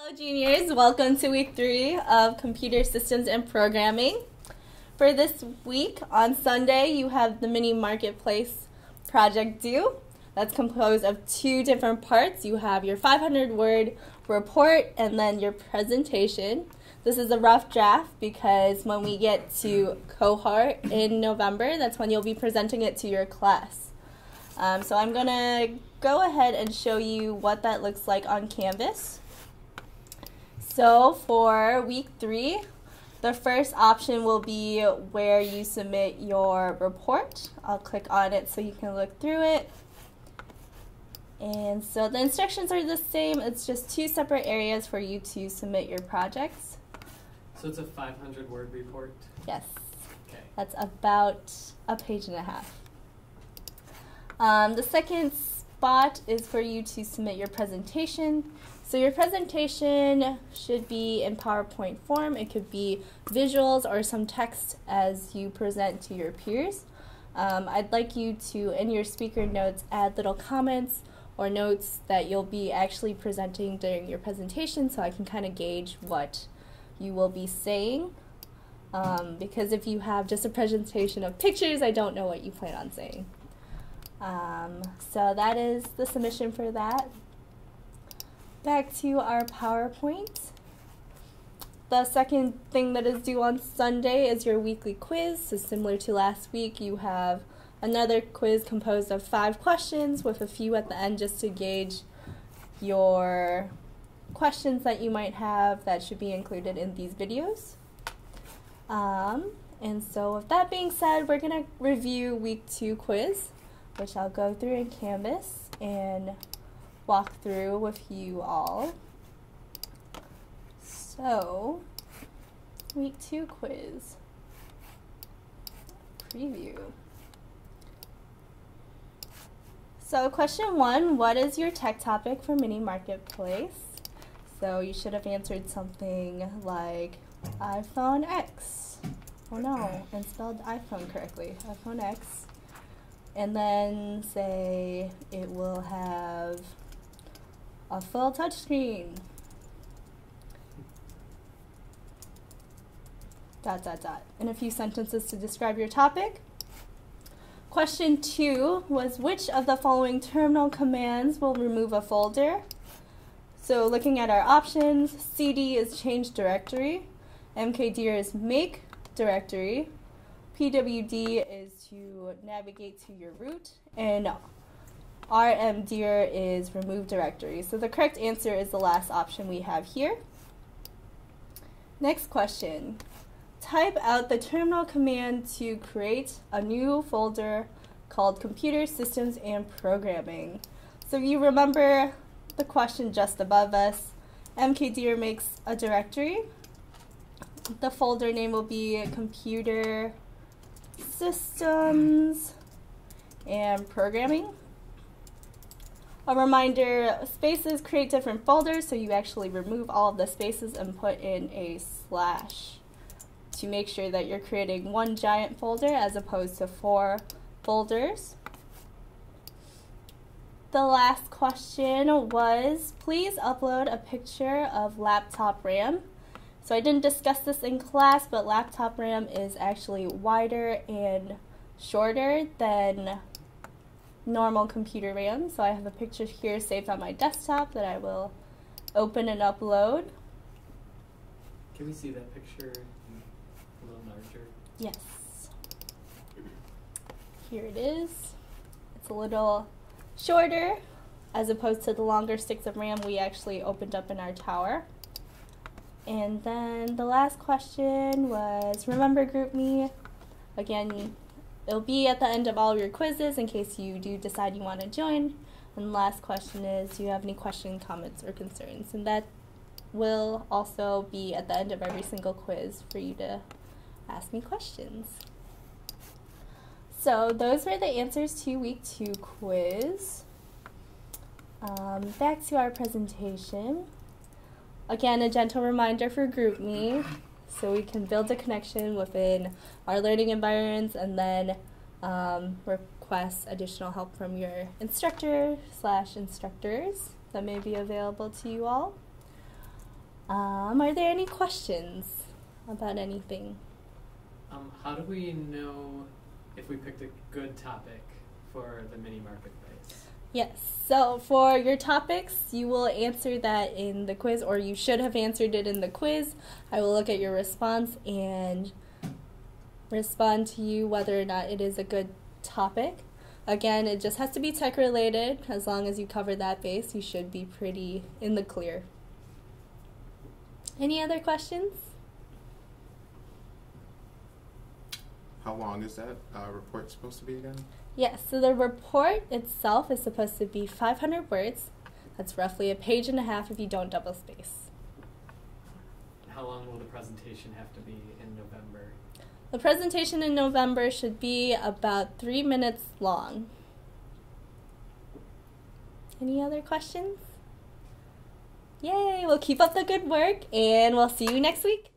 Hello juniors, welcome to week 3 of Computer Systems and Programming. For this week, on Sunday, you have the mini marketplace project due. That's composed of 2 different parts. You have your 500-word report and then your presentation. This is a rough draft because when we get to cohort in November, that's when you'll be presenting it to your class. So I'm going to go ahead and show you what that looks like on Canvas. So for week 3, the first option will be where you submit your report. I'll click on it so you can look through it. And so the instructions are the same. It's just 2 separate areas for you to submit your projects. So it's a 500-word report? Yes. Okay. That's about a page and a half. The second spot is for you to submit your presentation. So your presentation should be in PowerPoint form. It could be visuals or some text as you present to your peers. I'd like you to, in your speaker notes, add little comments or notes that you'll be actually presenting during your presentation so I can kind of gauge what you will be saying. Because if you have just a presentation of pictures, I don't know what you plan on saying. So that is the submission for that. Back to our PowerPoint. The second thing that is due on Sunday is your weekly quiz. So similar to last week, you have another quiz composed of 5 questions with a few at the end just to gauge your questions that you might have that should be included in these videos. And so with that being said, we're going to review week 2 quiz, which I'll go through in Canvas and walk through with you all. So, week 2 quiz. Preview. So question 1, what is your tech topic for mini marketplace? So you should have answered something like iPhone X. Oh no, and spelled iPhone correctly. iPhone X. And then say it will have a full touchscreen. ... And a few sentences to describe your topic. Question 2 was which of the following terminal commands will remove a folder? So looking at our options, cd is change directory, mkdir is make directory, pwd is to navigate to your root, and rmdir is remove directory. So the correct answer is the last option we have here. Next question. Type out the terminal command to create a new folder called Computer Systems and Programming. So you remember the question just above us. mkdir makes a directory. The folder name will be Computer Systems and Programming. A reminder, spaces create different folders, so you actually remove all of the spaces and put in a slash to make sure that you're creating one giant folder as opposed to 4 folders. The last question was, please upload a picture of laptop RAM. So I didn't discuss this in class, but laptop RAM is actually wider and shorter than normal computer RAM. So I have a picture here saved on my desktop that I will open and upload. Can we see that picture a little larger? Yes. Here it is. It's a little shorter as opposed to the longer sticks of RAM we actually opened up in our tower. And then the last question was, remember GroupMe. Again, it'll be at the end of all of your quizzes in case you do decide you want to join. And the last question is, do you have any questions, comments, or concerns? And that will also be at the end of every single quiz for you to ask me questions. So those were the answers to week 2 quiz. Back to our presentation. Again, a gentle reminder for GroupMe, so we can build a connection within our learning environments and then request additional help from your instructor/instructors that may be available to you all. Are there any questions about anything? How do we know if we picked a good topic for the mini marketplace? Yes, so for your topics, you will answer that in the quiz, or you should have answered it in the quiz. I will look at your response and respond to you whether or not it is a good topic. Again, it just has to be tech related. As long as you cover that base, you should be pretty in the clear. Any other questions? How long is that report supposed to be again? Yes, so the report itself is supposed to be 500 words. That's roughly a page and a half if you don't double space. How long will the presentation have to be in November? The presentation in November should be about 3 minutes long. Any other questions? Yay, we'll keep up the good work and we'll see you next week.